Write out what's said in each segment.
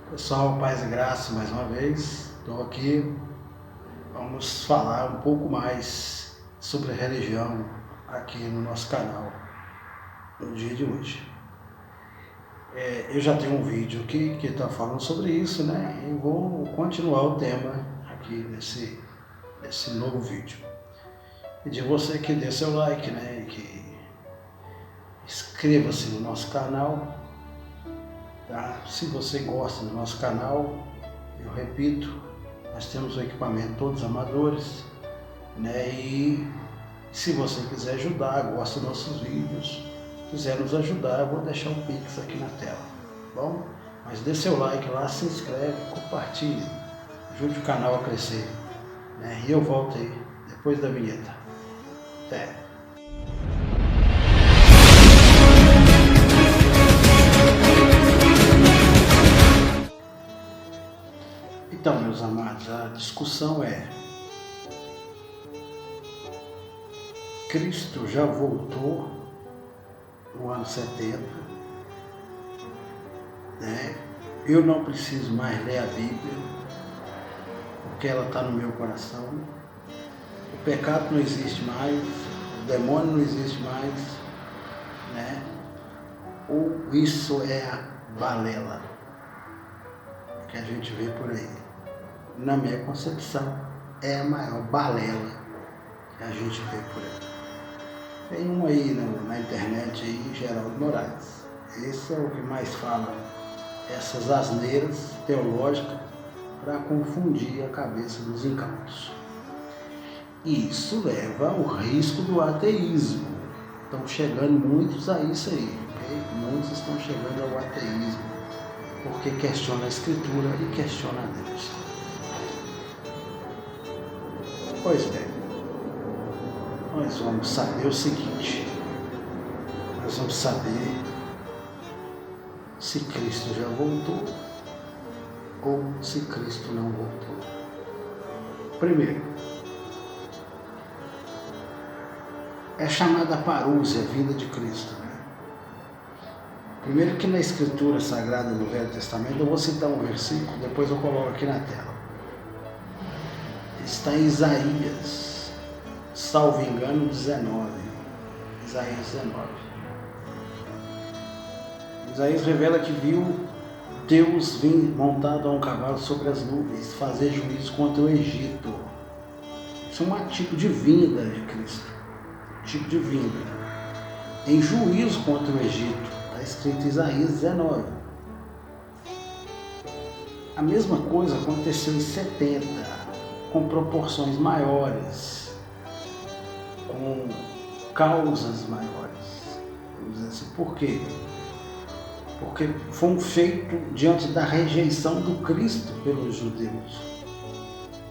Pessoal, paz e graça mais uma vez. Estou aqui. Vamos falar um pouco mais sobre a religião aqui no nosso canal no dia de hoje. Eu já tenho um vídeo aqui que está falando sobre isso, né? E vou continuar o tema aqui nesse novo vídeo. Pedir você que dê seu like, né? E que inscreva-se no nosso canal. Tá? Se você gosta do nosso canal, eu repito, nós temos o equipamento todos amadores, né? E se você quiser ajudar, gosta dos nossos vídeos, quiser nos ajudar, eu vou deixar um Pix aqui na tela, tá bom? Mas dê seu like lá, se inscreve, compartilhe, ajude o canal a crescer, né? E eu volto aí depois da vinheta. Até! Então, meus amados, a discussão é: Cristo já voltou no ano 70, né? Eu não preciso mais ler a Bíblia, porque ela está no meu coração. O pecado não existe mais, o demônio não existe mais, né? Ou isso é a balela que a gente vê por aí? Na minha concepção, é a maior balela que a gente vê por aí. Tem um aí na internet aí, Geraldo Moraes. Esse é o que mais fala essas asneiras teológicas para confundir a cabeça dos incautos. E isso leva ao risco do ateísmo. Estão chegando muitos a isso aí, ok? Muitos estão chegando ao ateísmo porque questiona a Escritura e questiona a Deus. Pois bem, nós vamos saber o seguinte: nós vamos saber se Cristo já voltou ou se Cristo não voltou. Primeiro, é chamada parúzia, a vinda de Cristo, né? Primeiro que na Escritura Sagrada do Velho Testamento, eu vou citar um versículo, depois eu coloco aqui na tela. Está em Isaías, salvo engano, 19. Isaías 19. Isaías revela que viu Deus vir montado a um cavalo sobre as nuvens, fazer juízo contra o Egito. Isso é um tipo de vinda de Cristo. Tipo de vinda. Em juízo contra o Egito. Está escrito em Isaías 19. A mesma coisa aconteceu em 70. Com proporções maiores, com causas maiores. Vamos dizer assim, por quê? Porque foi um feito diante da rejeição do Cristo pelos judeus.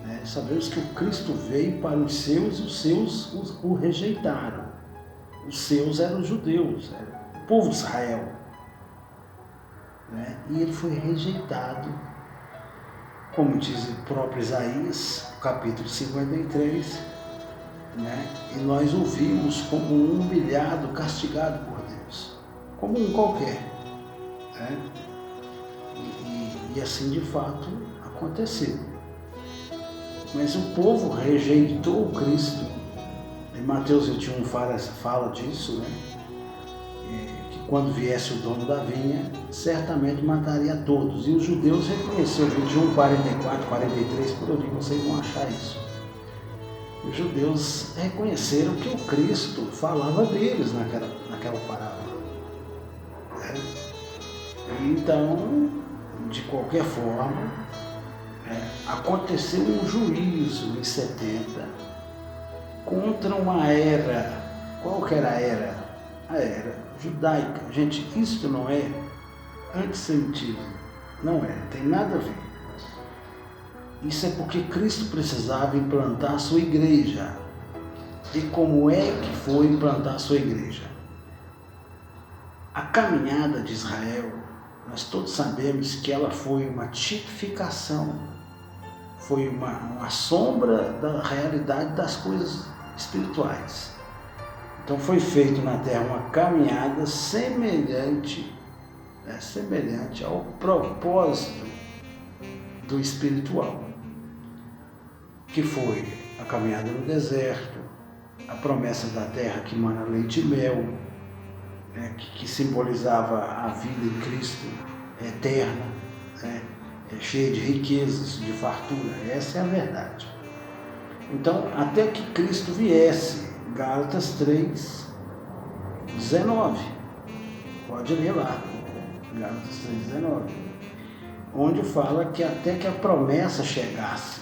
Né? Sabemos que o Cristo veio para os seus e os seus o rejeitaram. Os seus eram os judeus, era o povo de Israel. Né? E ele foi rejeitado, como diz o próprio Isaías, capítulo 53, né? E nós o vimos como um humilhado, castigado por Deus, como um qualquer. Né? E assim de fato aconteceu. Mas o povo rejeitou Cristo. Em Mateus 21 fala disso, né? Que quando viesse o dono da vinha, certamente mataria a todos. E os judeus reconheceram, 21, 44, 43, por ali vocês vão achar isso. Os judeus reconheceram que o Cristo falava deles naquela parábola. Né? Então, de qualquer forma, aconteceu um juízo em 70 contra uma era. Qual que era a era? A era judaica. Gente, isso não é antissemitismo. Não é, não tem nada a ver. Isso é porque Cristo precisava implantar a sua igreja. E como é que foi implantar a sua igreja? A caminhada de Israel, nós todos sabemos que ela foi uma tipificação, foi uma sombra da realidade das coisas espirituais. Então foi feito na terra uma caminhada semelhante ao propósito do espiritual, que foi a caminhada no deserto, a promessa da terra que mana leite e mel, né, que simbolizava a vida em Cristo eterna, né, cheia de riquezas, de fartura. Essa é a verdade. Então, até que Cristo viesse, Gálatas 3, 19. Pode ler lá, Gálatas 3, 19. Onde fala que até que a promessa chegasse.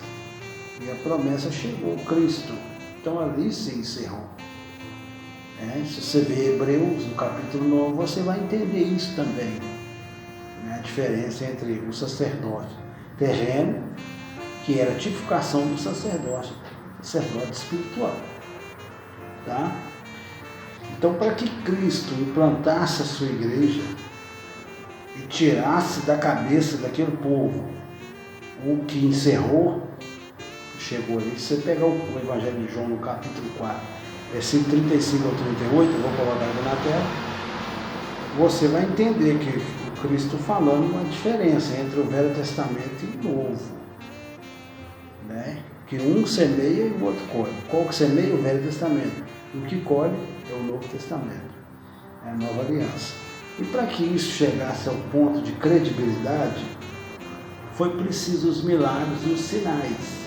E a promessa chegou, Cristo. Então ali se encerrou. Se você ver Hebreus, no capítulo 9, você vai entender isso também. A diferença entre o sacerdote terreno, que era a tipificação do sacerdote espiritual. Tá? Então, para que Cristo implantasse a sua igreja e tirasse da cabeça daquele povo o que encerrou, chegou ali. Se você pegar o Evangelho de João no capítulo 4, versículo 35 ao 38, eu vou colocar aqui na tela, você vai entender que o Cristo falando uma diferença entre o Velho Testamento e o Novo. Né? Que um semeia e o outro colhe. Qual que semeia? O Velho Testamento. E o que colhe é o Novo Testamento. É a Nova Aliança. E para que isso chegasse ao ponto de credibilidade, foi preciso os milagres e os sinais.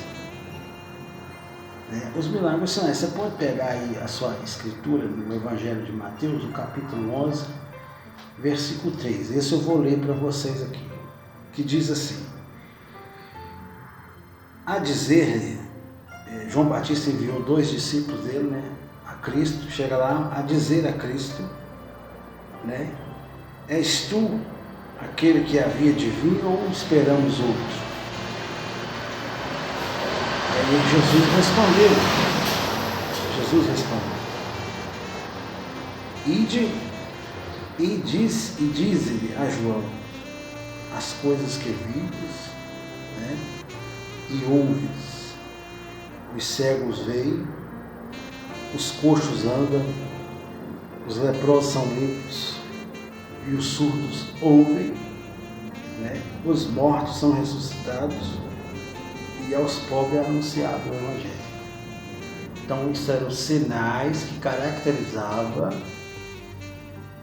Os milagres e os sinais. Você pode pegar aí a sua escritura no Evangelho de Mateus, no capítulo 11, versículo 3. Esse eu vou ler para vocês aqui. Que diz assim: a dizer-lhe, João Batista enviou 2 discípulos dele, né, a Cristo, chega lá a dizer a Cristo, né, és tu aquele que havia de vir ou esperamos outro? Aí Jesus respondeu, dize-lhe a João as coisas que vives, né, e ouves. Os cegos veem, os coxos andam, os leprosos são limpos e os surdos ouvem, né? Os mortos são ressuscitados e aos pobres é anunciado o Evangelho. Então, isso eram os sinais que caracterizavam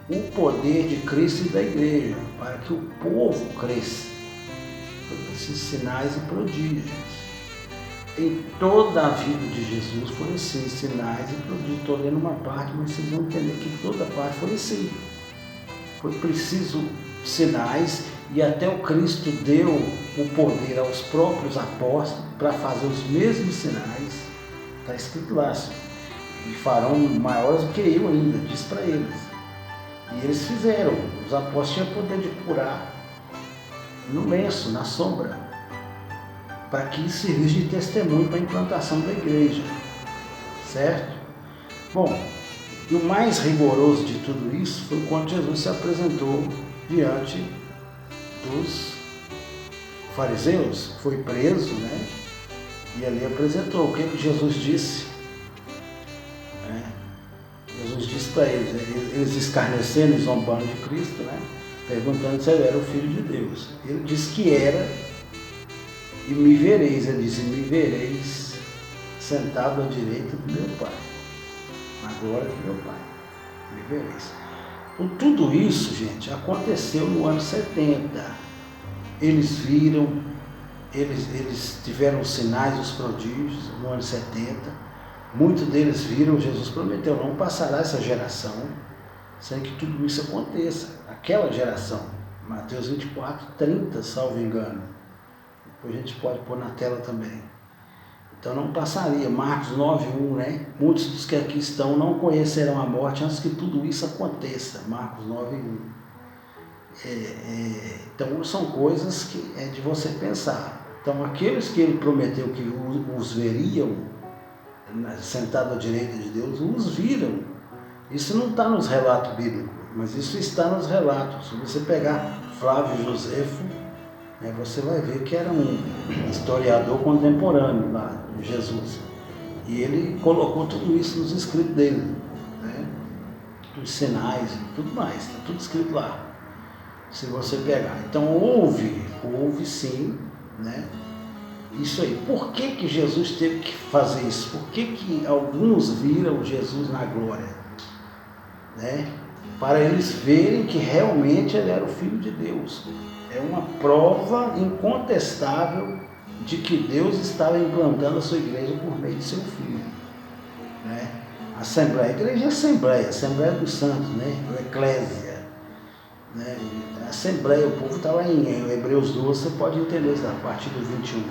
o poder de Cristo e da igreja, para que o povo cresça. Esses sinais e prodígios. Em toda a vida de Jesus foi assim, sinais e prodígios. Estou lendo uma parte, mas vocês vão entender que toda parte foi assim. Foi preciso sinais, e até o Cristo deu o poder aos próprios apóstolos para fazer os mesmos sinais. Está escrito lá, assim, e farão maiores do que eu ainda, diz para eles. E eles fizeram. Os apóstolos tinham poder de curar no lenço, na sombra, para que isso servisse de testemunho para a implantação da igreja, certo? Bom, e o mais rigoroso de tudo isso foi quando Jesus se apresentou diante dos fariseus, foi preso, né? E ali apresentou. O que Jesus disse? Jesus disse para eles escarnecendo e zombando de Cristo, né? Perguntando se ele era o Filho de Deus. Ele disse que era, e me vereis, ele disse, me vereis sentado à direita do meu Pai, na glória do meu Pai, me vereis. Então, tudo isso, gente, aconteceu no ano 70. Eles viram, eles tiveram os sinais, os prodígios no ano 70. Muitos deles viram, Jesus prometeu, não passará essa geração sem que tudo isso aconteça. Aquela geração, Mateus 24, 30, salvo engano. Depois a gente pode pôr na tela também. Então não passaria. Marcos 9, 1, né? Muitos dos que aqui estão não conhecerão a morte antes que tudo isso aconteça. Marcos 9, 1. Então são coisas que é de você pensar. Então aqueles que ele prometeu que os veriam, sentado à direita de Deus, os viram. Isso não está nos relatos bíblicos, mas isso está nos relatos. Se você pegar Flávio Josefo, você vai ver que era um historiador contemporâneo lá de Jesus. E ele colocou tudo isso nos escritos dele, né? Os sinais e tudo mais, está tudo escrito lá. Se você pegar. Então houve sim né? Isso aí. Por que Jesus teve que fazer isso? Por que alguns viram Jesus na glória? Né? Para eles verem que realmente ele era o Filho de Deus. É uma prova incontestável de que Deus estava implantando a sua igreja por meio de seu Filho. Né? Assembleia, a igreja é Assembleia dos Santos, né? A Eclésia. Né? A Assembleia, o povo está lá em Hebreus 12, você pode entender isso a partir do 21.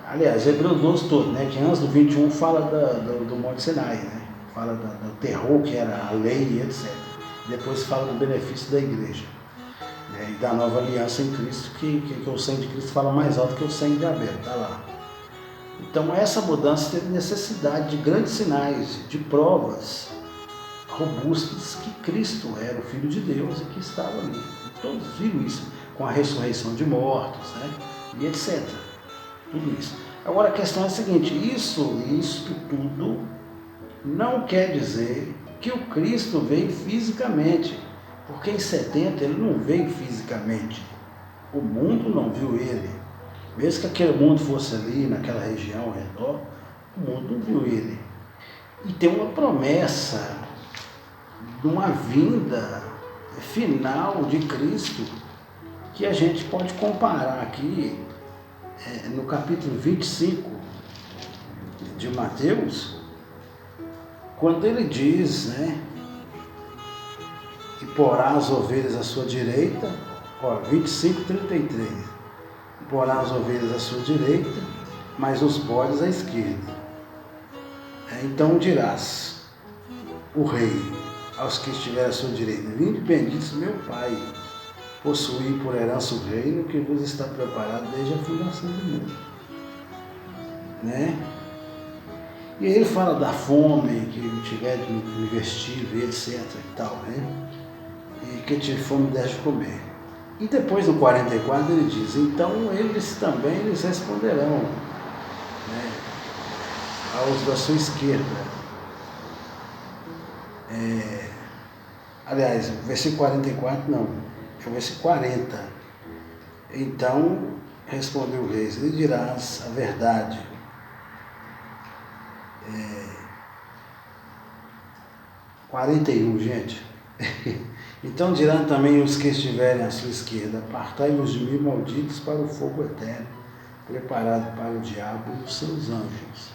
Aliás, Hebreus 12 todo, né? Que antes do 21 fala do Monte Sinai, né? Fala do terror que era a lei e etc. Depois fala do benefício da igreja, né? E da nova aliança em Cristo, que o sangue de Cristo fala mais alto que o sangue de Abel, está lá. Então essa mudança teve necessidade de grandes sinais, de provas robustas que Cristo era o Filho de Deus e que estava ali. E todos viram isso com a ressurreição de mortos, né? E etc. Tudo isso. Agora a questão é a seguinte, isso tudo não quer dizer que o Cristo veio fisicamente, porque em 70 ele não veio fisicamente. O mundo não viu ele. Mesmo que aquele mundo fosse ali, naquela região ao redor, o mundo não viu ele. E tem uma promessa de uma vinda final de Cristo que a gente pode comparar aqui no capítulo 25 de Mateus, quando ele diz, né, que porá as ovelhas à sua direita, 25:33, porá as ovelhas à sua direita, mas os bodes à esquerda. Então dirás, o rei, aos que estiverem à sua direita, vinde benditos meu Pai, possuí por herança o reino que vos está preparado desde a fundação do mundo. Né? E aí ele fala da fome, que tiver de me vestir, etc e tal, né? E que tive fome deixe de comer. E depois no 44 ele diz, então eles também lhes responderão, né, aos da sua esquerda. Aliás, o versículo 44 não, é o versículo 40. Então respondeu o rei, lhe dirás a verdade. 41, gente. Então dirão também os que estiverem à sua esquerda, apartai-vos de mim, malditos, para o fogo eterno, preparado para o diabo e os seus anjos.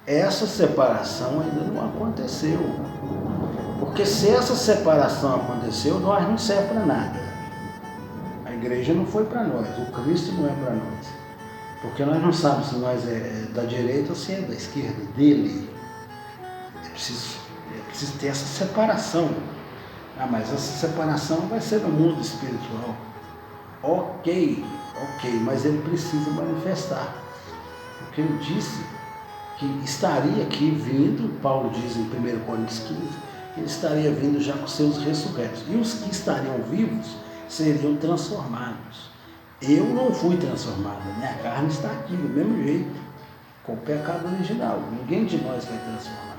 Essa separação ainda não aconteceu. Porque se essa separação aconteceu, nós não serve para nada. A igreja não foi para nós, o Cristo não é para nós. Porque nós não sabemos se nós é da direita ou se é da esquerda, dele. É preciso ter essa separação. Mas essa separação vai ser no mundo espiritual. Ok, mas ele precisa manifestar. Porque ele disse que estaria aqui vindo, Paulo diz em 1 Coríntios 15, que ele estaria vindo já com seus ressurretos. E os que estariam vivos seriam transformados. Eu não fui transformado, minha carne está aqui do mesmo jeito, com o pecado original. Ninguém de nós vai transformar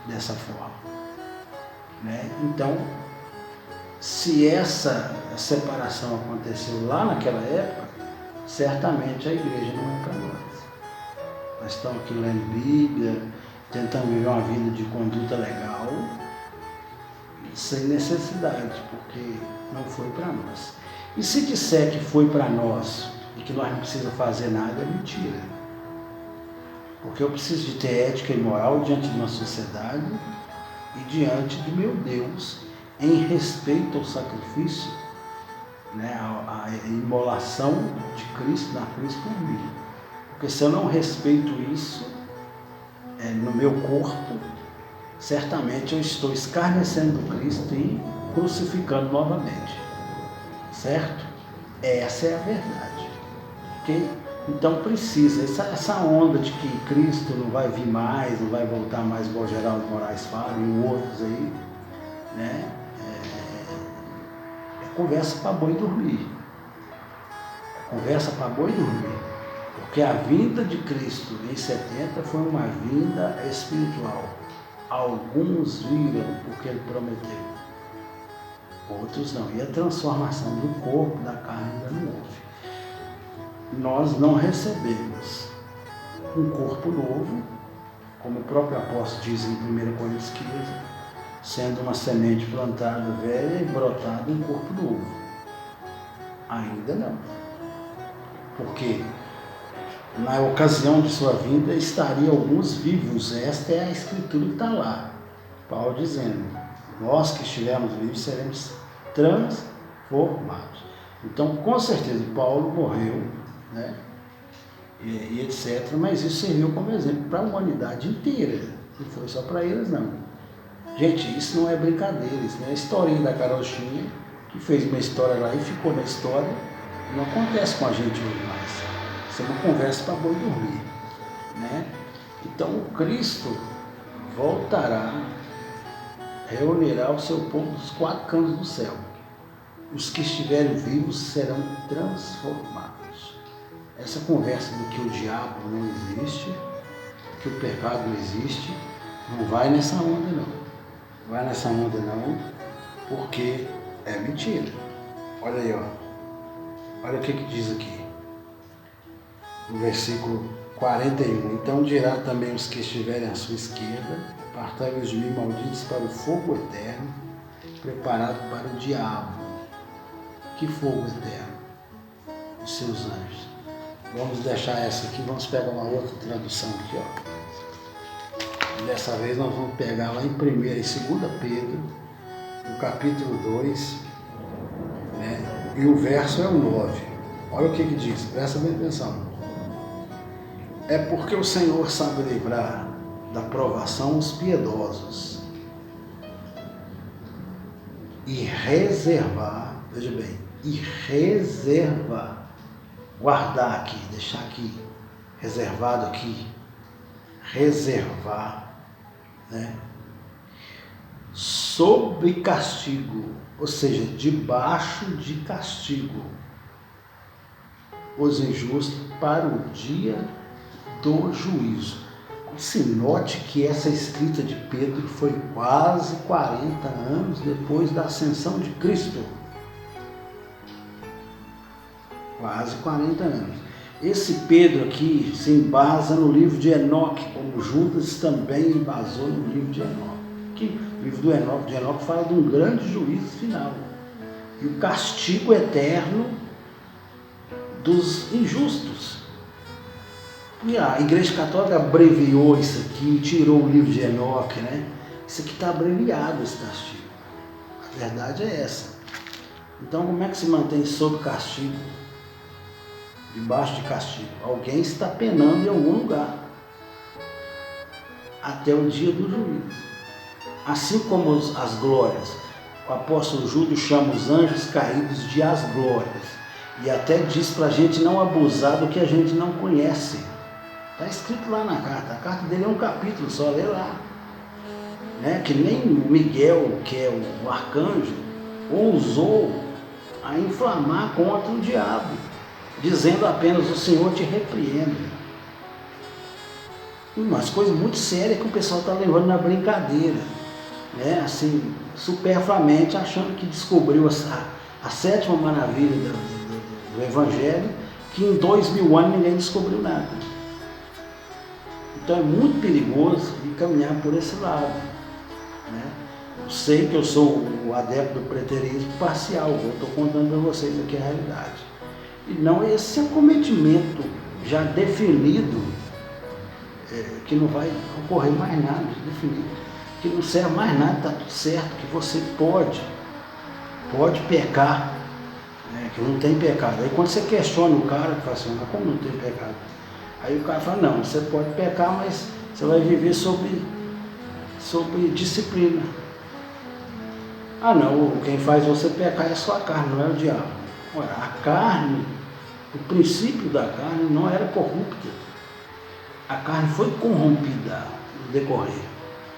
dessa forma. Né? Então, se essa separação aconteceu lá naquela época, certamente a igreja não é para nós. Nós estamos aqui lendo Bíblia, tentando viver uma vida de conduta legal, sem necessidade, porque não foi para nós. E se disser que foi para nós e que nós não precisamos fazer nada, é mentira. Porque eu preciso de ter ética e moral diante de uma sociedade e diante do meu Deus, em respeito ao sacrifício, né, a imolação de Cristo na cruz por mim. Porque se eu não respeito isso no meu corpo, certamente eu estou escarnecendo Cristo e crucificando novamente. Certo? Essa é a verdade. Okay? Então precisa, essa onda de que Cristo não vai vir mais, não vai voltar mais, igual Geraldo Moraes fala, e outros aí, né? É conversa para boi dormir. Conversa para boi dormir. Porque a vinda de Cristo em 70 foi uma vinda espiritual. Alguns viram porque ele prometeu. Outros não. E a transformação do corpo, da carne, ainda não houve. nós não recebemos um corpo novo, como o próprio apóstolo diz em 1 Coríntios 15, sendo uma semente plantada velha e brotada um corpo novo. Ainda não. Porque na ocasião de sua vinda estariam alguns vivos. Esta é a escritura que está lá. Paulo dizendo, nós que estivermos vivos seremos transformados. Então, com certeza, Paulo morreu, né? E etc. Mas isso serviu como exemplo para a humanidade inteira. Não foi só para eles, não. Gente, isso não é brincadeira. Isso não é a historinha da carochinha que fez uma história lá e ficou na história. Não acontece com a gente hoje mais. Isso é uma conversa para boi dormir, né? Então, o Cristo voltará, reunirá o seu povo dos 4 cantos do céu. Os que estiverem vivos serão transformados. Essa conversa do que o diabo não existe, que o pecado não existe, não vai nessa onda não. Vai nessa onda não, porque é mentira. Olha aí, ó. Olha o que diz aqui. No versículo 41. Então dirá também os que estiverem à sua esquerda, apartai-vos de mim, malditos, para o fogo eterno, preparado para o diabo. Que fogo eterno? Os seus anjos. Vamos deixar essa aqui, vamos pegar uma outra tradução aqui, ó. Dessa vez nós vamos pegar lá em 1 e 2 Pedro, no capítulo 2, né? E o verso é o 9. Olha o que diz, presta bem atenção. É porque o Senhor sabe livrar da provação os piedosos e reservar, veja bem, e reservar, guardar aqui, deixar aqui, reservado aqui, reservar, né? Sob castigo, ou seja, debaixo de castigo, os injustos para o dia do juízo. Se note que essa escrita de Pedro foi quase 40 anos depois da ascensão de Cristo. Quase 40 anos. Esse Pedro aqui se embasa no livro de Enoque, como Judas também embasou no livro de Enoque. Que o livro de Enoque fala de um grande juízo final. E o castigo eterno dos injustos. E a Igreja Católica abreviou isso aqui, tirou o livro de Enoque, né? Isso aqui está abreviado, esse castigo. A verdade é essa. Então, como é que se mantém sob castigo? Debaixo de castigo. Alguém está penando em algum lugar. Até o dia do juízo. Assim como as glórias. O apóstolo Júlio chama os anjos caídos de as glórias. E até diz para a gente não abusar do que a gente não conhece. Está escrito lá na carta. A carta dele é um capítulo, só lê lá. Né? Que nem Miguel, que é o arcanjo, ousou a inflamar contra o diabo, dizendo apenas: o Senhor te repreenda. Umas coisas muito sérias que o pessoal está levando na brincadeira, né? Assim, superfluamente, achando que descobriu a 7ª maravilha do Evangelho, que em 2000 anos ninguém descobriu nada. Então é muito perigoso caminhar por esse lado, né? Eu sei que eu sou o adepto do preterismo parcial, eu estou contando para vocês aqui a realidade. E não esse acometimento já definido, que não vai ocorrer mais nada, definido, que não serve mais nada, está tudo certo, que você pode pecar, né, que não tem pecado. Aí quando você questiona o cara, que fala assim: mas como não tem pecado? Aí o cara fala: não, você pode pecar, mas você vai viver sob disciplina. Ah não, quem faz você pecar é só a carne, não é o diabo. Ora, a carne, o princípio da carne não era corrupta. A carne foi corrompida no decorrer.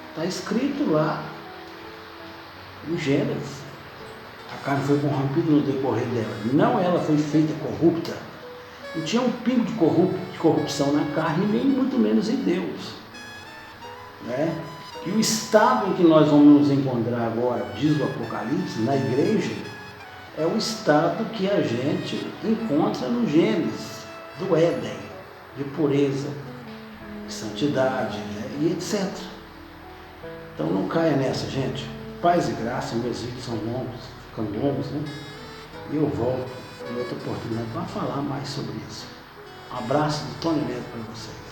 Está escrito lá em Gênesis. A carne foi corrompida no decorrer dela. Não ela foi feita corrupta. Não tinha um pingo de corrupção na carne, nem muito menos em Deus, né? E o estado em que nós vamos nos encontrar agora, diz o Apocalipse, na igreja, é o estado que a gente encontra no Gênesis. do Éden, de pureza, de santidade, né? E etc. Então não caia nessa, gente. Paz e graça, meus vídeos são longos, ficam longos, né? E eu volto em outra oportunidade para falar mais sobre isso. Um abraço do Tony Neto para vocês.